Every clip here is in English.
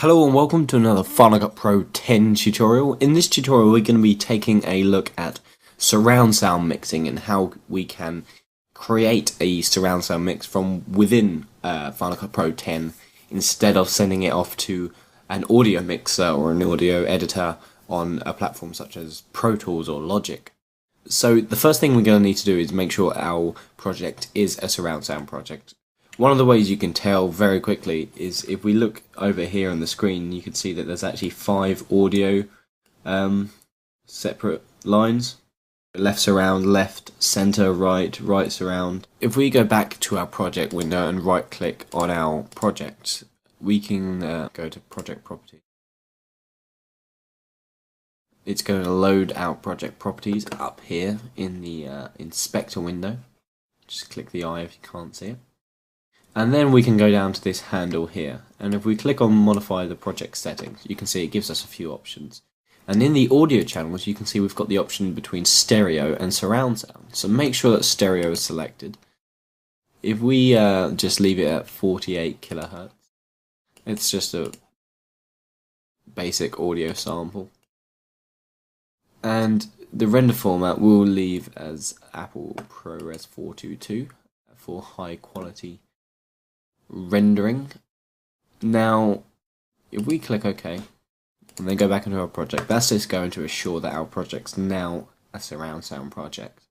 Hello and welcome to another Final Cut Pro 10 tutorial. In this tutorial we're going to be taking a look at surround sound mixing and how we can create a surround sound mix from within Final Cut Pro 10 instead of sending it off to an audio mixer or an audio editor on a platform such as Pro Tools or Logic. So the first thing we're going to need to do is make sure our project is a surround sound project. One of the ways you can tell very quickly is if we look over here on the screen, you can see that there's actually 5 audio separate lines. Left surround, left, center, right, right surround. If we go back to our project window and right click on our project, we can go to project properties. It's going to load our project properties up here in the inspector window. Just click the eye if you can't see it. And then we can go down to this handle here, and if we click on modify the project settings, you can see it gives us a few options. And in the audio channels you can see we've got the option between stereo and surround sound, so make sure that stereo is selected. If we just leave it at 48 kHz, it's just a basic audio sample. And the render format we'll leave as Apple ProRes 422 for high quality rendering. Now if we click OK and then go back into our project, that's just going to assure that our project's now a surround sound project.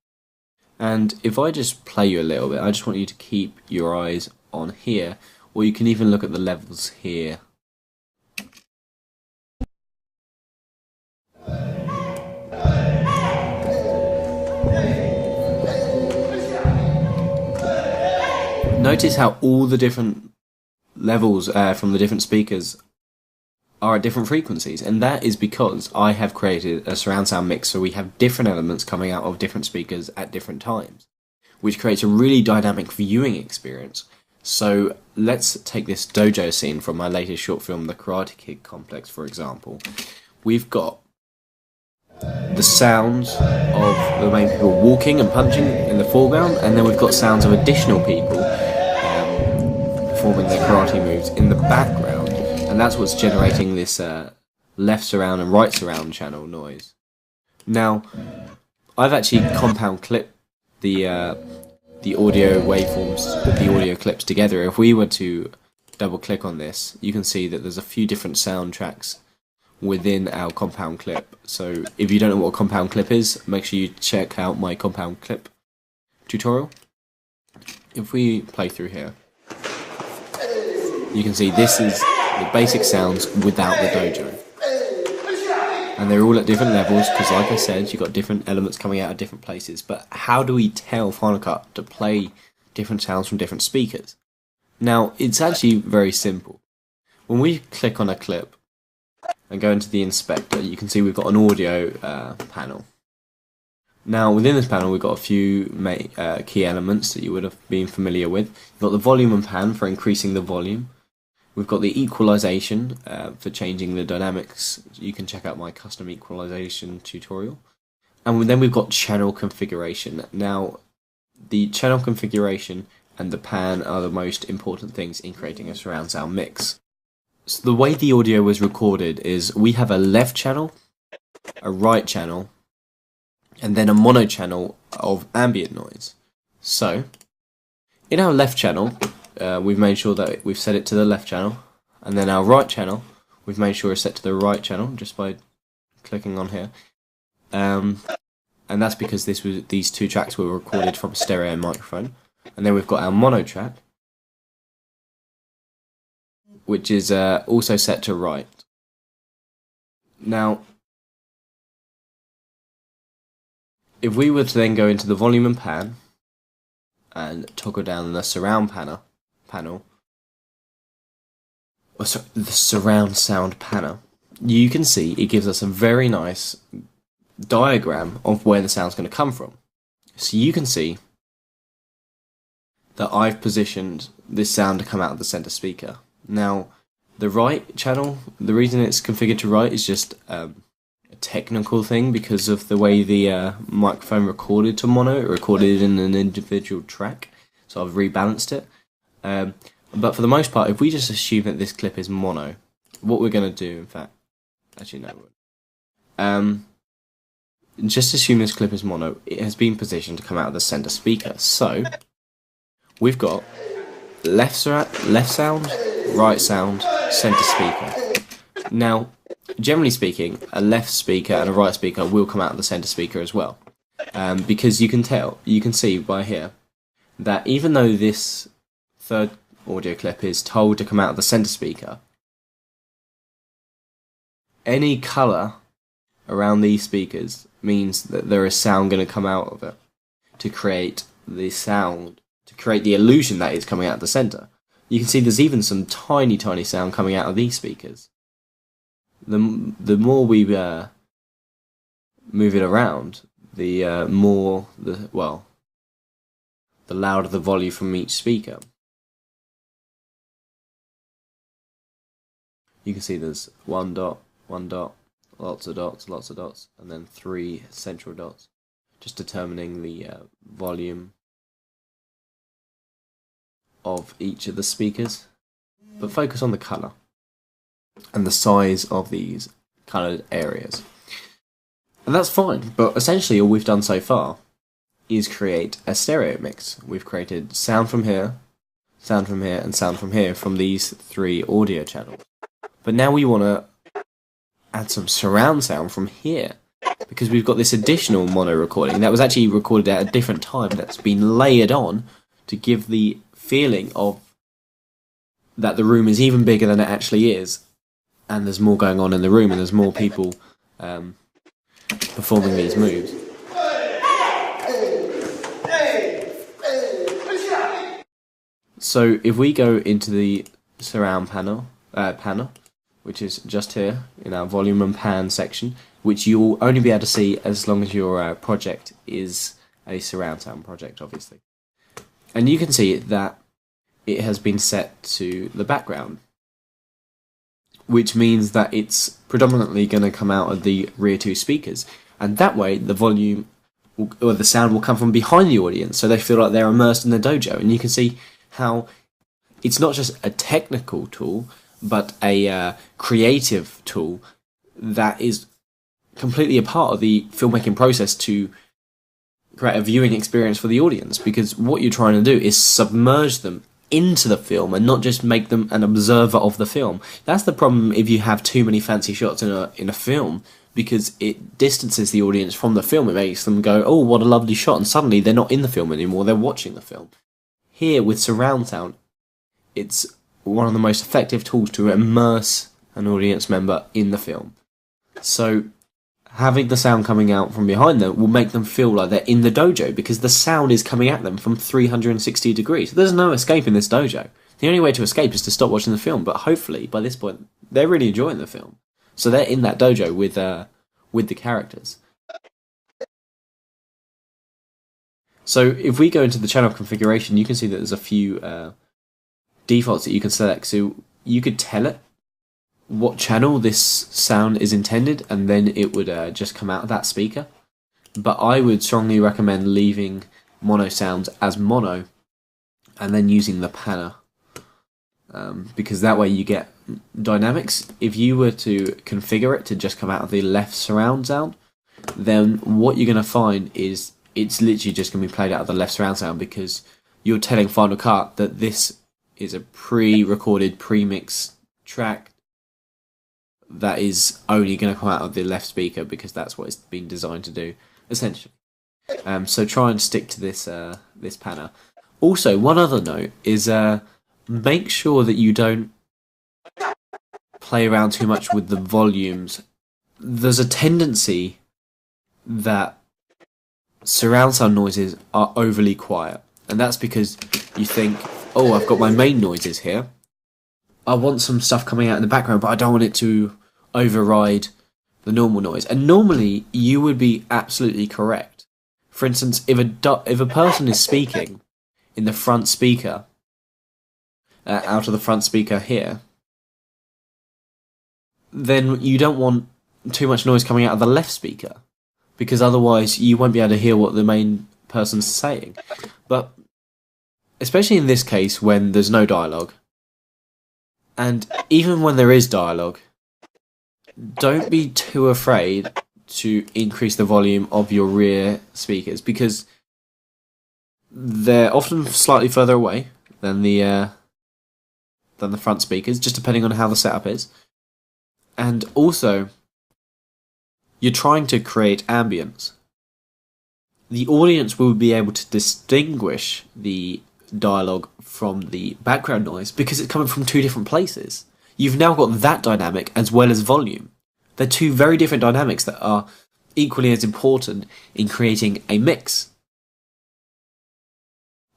And if I just play you a little bit, I just want you to keep your eyes on here, or you can even look at the levels here. Notice how all the different levels from the different speakers are at different frequencies, and that is because I have created a surround sound mix, so we have different elements coming out of different speakers at different times, which creates a really dynamic viewing experience. So let's take this dojo scene from my latest short film, The Karate Kid Complex, for example. We've got the sounds of the main people walking and punching in the foreground, and then we've got sounds of additional people performing their karate moves in the background, and that's what's generating this left surround and right surround channel noise. Now, I've actually compound clipped the audio waveforms, the audio clips together. If we were to double click on this, you can see that there's a few different soundtracks within our compound clip. So if you don't know what a compound clip is, make sure you check out my compound clip tutorial. If we play through here, you can see this is the basic sounds without the dojo. And they're all at different levels because, like I said, you've got different elements coming out of different places. But how do we tell Final Cut to play different sounds from different speakers? Now, it's actually very simple. When we click on a clip and go into the inspector, you can see we've got an audio panel. Now within this panel we've got a few key elements that you would have been familiar with. You've got the volume and pan for increasing the volume. We've got the equalization for changing the dynamics. You can check out my custom equalization tutorial. And then we've got channel configuration. Now the channel configuration and the pan are the most important things in creating a surround sound mix. So the way the audio was recorded is we have a left channel, a right channel, and then a mono channel of ambient noise. So in our left channel, we've made sure that we've set it to the left channel, and then our right channel, we've made sure it's set to the right channel just by clicking on here. And that's because these two tracks were recorded from a stereo microphone. And then we've got our mono track, which is also set to right. Now, if we were to then go into the volume and pan and toggle down the surround panel, the surround sound panel, you can see it gives us a very nice diagram of where the sound's going to come from. So you can see that I've positioned this sound to come out of the center speaker. Now, the right channel, the reason it's configured to right is just a technical thing because of the way the microphone recorded to mono. It recorded in an individual track, so I've rebalanced it. But for the most part, if we just assume that this clip is mono, what we're going to do, in fact, actually no. Just assume this clip is mono. It has been positioned to come out of the center speaker. So we've got left sound, right sound, center speaker. Now, generally speaking, a left speaker and a right speaker will come out of the center speaker as well, because you can see by here that even though this third audio clip is told to come out of the center speaker, any color around these speakers means that there is sound going to come out of it to create the sound, to create the illusion that it's coming out of the center. You can see there's even some tiny sound coming out of these speakers. The more we move it around, the louder the volume from each speaker. You can see there's one dot, lots of dots, and then 3 central dots, just determining the volume of each of the speakers. But focus on the colour and the size of these coloured areas. And that's fine, but essentially all we've done so far is create a stereo mix. We've created sound from here, and sound from here from these 3 audio channels. But now we want to add some surround sound from here, because we've got this additional mono recording that was actually recorded at a different time that's been layered on to give the feeling of that the room is even bigger than it actually is, and there's more going on in the room, and there's more people performing these moves. So if we go into the surround panel, which is just here in our volume and pan section, which you'll only be able to see as long as your project is a surround sound project, obviously. And you can see that it has been set to the background, which means that it's predominantly going to come out of the rear 2 speakers, and that way the volume or the sound will come from behind the audience, so they feel like they're immersed in the dojo. And you can see how it's not just a technical tool, but a creative tool that is completely a part of the filmmaking process to create a viewing experience for the audience, because what you're trying to do is submerge them into the film and not just make them an observer of the film. That's the problem if you have too many fancy shots in a film, because it distances the audience from the film. It makes them go, oh, what a lovely shot, and suddenly they're not in the film anymore, they're watching the film. Here, with surround sound, it's one of the most effective tools to immerse an audience member in the film. So having the sound coming out from behind them will make them feel like they're in the dojo, because the sound is coming at them from 360 degrees. There's no escape in this dojo. The only way to escape is to stop watching the film, but hopefully by this point they're really enjoying the film. So they're in that dojo with the characters. So if we go into the channel configuration, you can see that there's a few defaults that you can select. So you could tell it what channel this sound is intended, and then it would just come out of that speaker. But I would strongly recommend leaving mono sounds as mono and then using the panner, because that way you get dynamics. If you were to configure it to just come out of the left surround sound, then what you're going to find is it's literally just going to be played out of the left surround sound, because you're telling Final Cut that this is a pre-recorded, pre-mixed track that is only going to come out of the left speaker, because that's what it's been designed to do, essentially. So try and stick to this this panner. Also, one other note is make sure that you don't play around too much with the volumes. There's a tendency that surround sound noises are overly quiet, and that's because you think, oh, I've got my main noises here, I want some stuff coming out in the background, but I don't want it to override the normal noise. And normally you would be absolutely correct. For instance, if a person is speaking in the front speaker, out of the front speaker here, then you don't want too much noise coming out of the left speaker, because otherwise you won't be able to hear what the main person's saying. But especially in this case, when there's no dialogue And even when there is dialogue, don't be too afraid to increase the volume of your rear speakers, because they're often slightly further away than the front speakers, just depending on how the setup is. And also, you're trying to create ambience. The audience will be able to distinguish the dialogue from the background noise because it's coming from two different places. You've now got that dynamic as well as volume. They're two very different dynamics that are equally as important in creating a mix.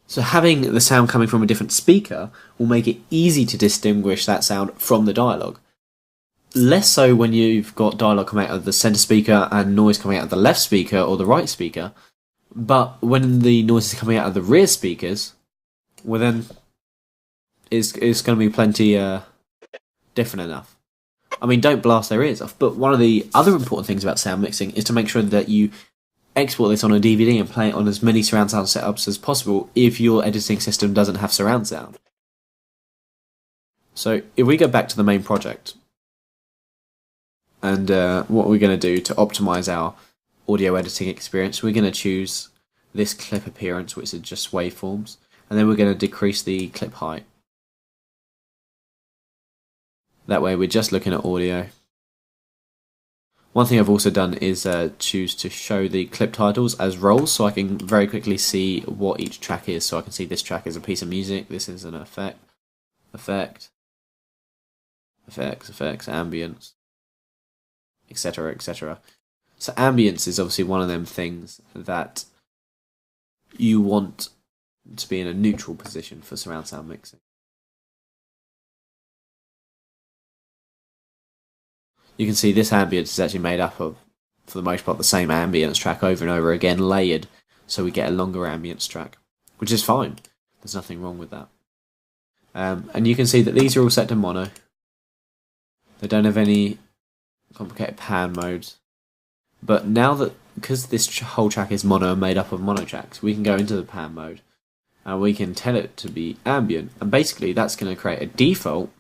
So having the sound coming from a different speaker will make it easy to distinguish that sound from the dialogue. Less so when you've got dialogue coming out of the centre speaker and noise coming out of the left speaker or the right speaker. But when the noise is coming out of the rear speakers, well then it's going to be plenty different enough. I mean, don't blast their ears off, but one of the other important things about sound mixing is to make sure that you export this on a DVD and play it on as many surround sound setups as possible if your editing system doesn't have surround sound. So if we go back to the main project, and what we're going to do to optimize our audio editing experience, we're going to choose this clip appearance, which is just waveforms, and then we're going to decrease the clip height. That way we're just looking at audio. One thing I've also done is choose to show the clip titles as roles, so I can very quickly see what each track is. So I can see this track is a piece of music, this is an effect, effects, ambience, etc, etc. So ambience is obviously one of them things that you want to be in a neutral position for surround sound mixing. You can see this ambience is actually made up of, for the most part, the same ambience track over and over again, layered, so we get a longer ambience track, which is fine. There's nothing wrong with that. And you can see that these are all set to mono. They don't have any complicated pan modes. But now that, because this whole track is mono and made up of mono tracks, we can go into the pan mode and we can tell it to be ambient. And basically that's going to create a default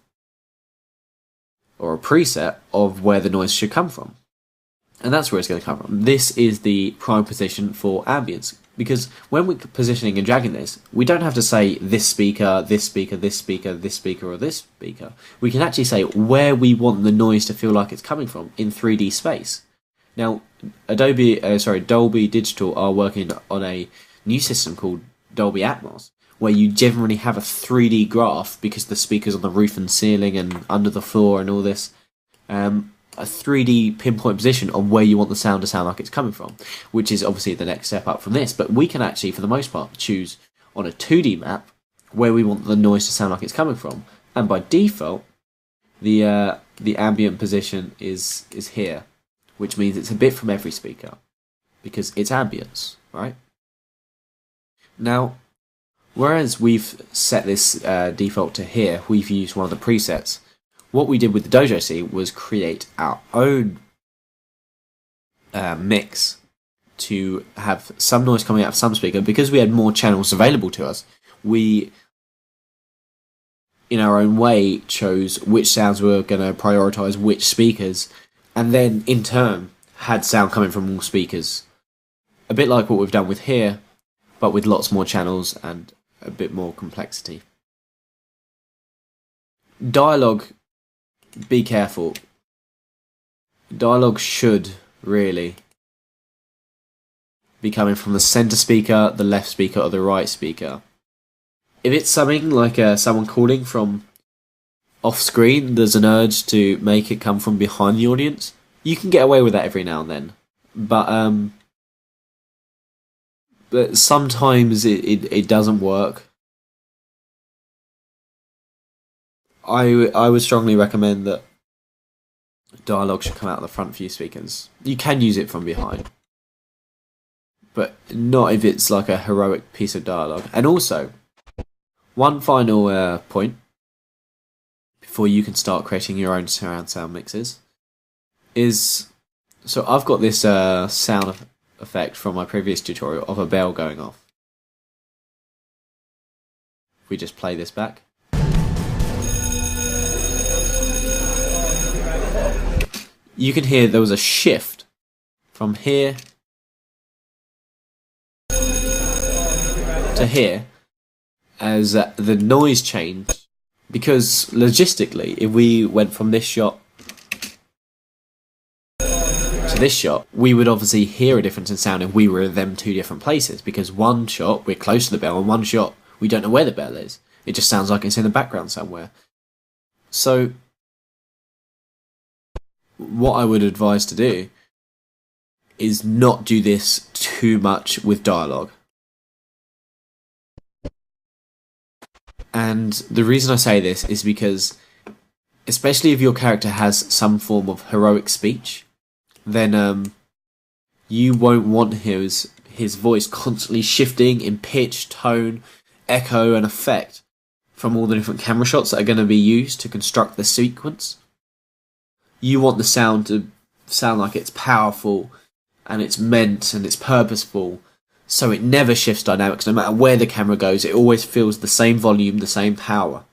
or a preset of where the noise should come from. And that's where it's going to come from. This is the prime position for ambience. Because when we're positioning and dragging this, we don't have to say this speaker, this speaker, this speaker, this speaker, or this speaker. We can actually say where we want the noise to feel like it's coming from in 3D space. Now, Dolby Digital are working on a new system called Dolby Atmos, where you generally have a 3D graph because the speakers on the roof and ceiling and under the floor and all this, a 3D pinpoint position of where you want the sound to sound like it's coming from, which is obviously the next step up from this. But we can actually, for the most part, choose on a 2D map where we want the noise to sound like it's coming from, and by default, the ambient position is here, which means it's a bit from every speaker because it's ambience, right? Now, whereas we've set this default to here, we've used one of the presets. What we did with the Dojo C was create our own mix to have some noise coming out of some speaker. Because we had more channels available to us, we, in our own way, chose which sounds we were going to prioritise which speakers, and then, in turn, had sound coming from all speakers. A bit like what we've done with here, but with lots more channels and a bit more complexity. Dialogue, be careful. Dialogue should really be coming from the centre speaker, the left speaker, or the right speaker. If it's something like someone calling from off screen, there's an urge to make it come from behind the audience. You can get away with that every now and then, but sometimes it doesn't work. I would strongly recommend that dialogue should come out of the front few speakers. You can use it from behind, but not if it's like a heroic piece of dialogue. And also, one final point before you can start creating your own surround sound mixes is, so I've got this sound effect from my previous tutorial of a bell going off. If we just play this back. you can hear there was a shift from here to here as the noise changed, because logistically, if we went from this shot to this shot, we would obviously hear a difference in sound if we were in them two different places, because one shot we're close to the bell and one shot we don't know where the bell is. It just sounds like it's in the background somewhere. So what I would advise to do is not do this too much with dialogue. And the reason I say this is because, especially if your character has some form of heroic speech, then you won't want his voice constantly shifting in pitch, tone, echo, and effect from all the different camera shots that are going to be used to construct the sequence. You want the sound to sound like it's powerful and it's meant and it's purposeful, so it never shifts dynamics. No matter where the camera goes, it always feels the same volume, the same power.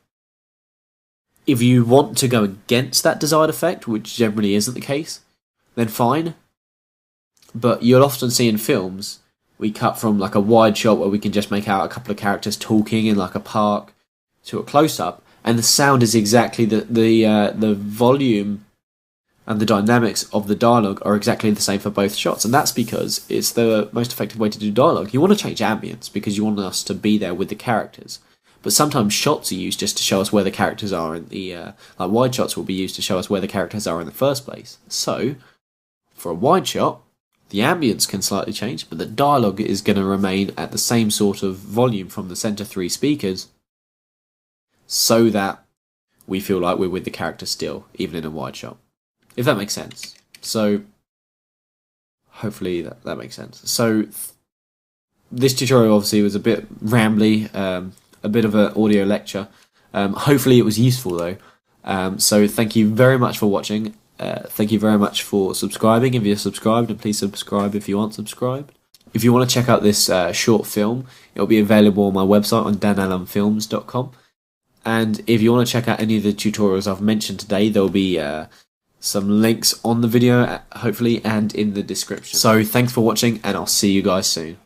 If you want to go against that desired effect, which generally isn't the case, then fine. But you'll often see in films, we cut from like a wide shot where we can just make out a couple of characters talking in like a park to a close-up, and the sound is exactly the volume and the dynamics of the dialogue are exactly the same for both shots, and that's because it's the most effective way to do dialogue. You want to change ambience because you want us to be there with the characters, but sometimes shots are used just to show us where the characters are in the like wide shots will be used to show us where the characters are in the first place. So for a wide shot, the ambience can slightly change, but the dialogue is going to remain at the same sort of volume from the center three speakers, so that we feel like we're with the character still, even in a wide shot. If that makes sense. So, hopefully that makes sense. So, this tutorial obviously was a bit rambly, a bit of an audio lecture. Hopefully it was useful though. So thank you very much for watching. Thank you very much for subscribing if you're subscribed, and please subscribe if you aren't subscribed. If you want to check out this short film, it'll be available on my website on danallenfilms.com. And if you want to check out any of the tutorials I've mentioned today, there'll be some links on the video, hopefully, and in the description. So thanks for watching, and I'll see you guys soon.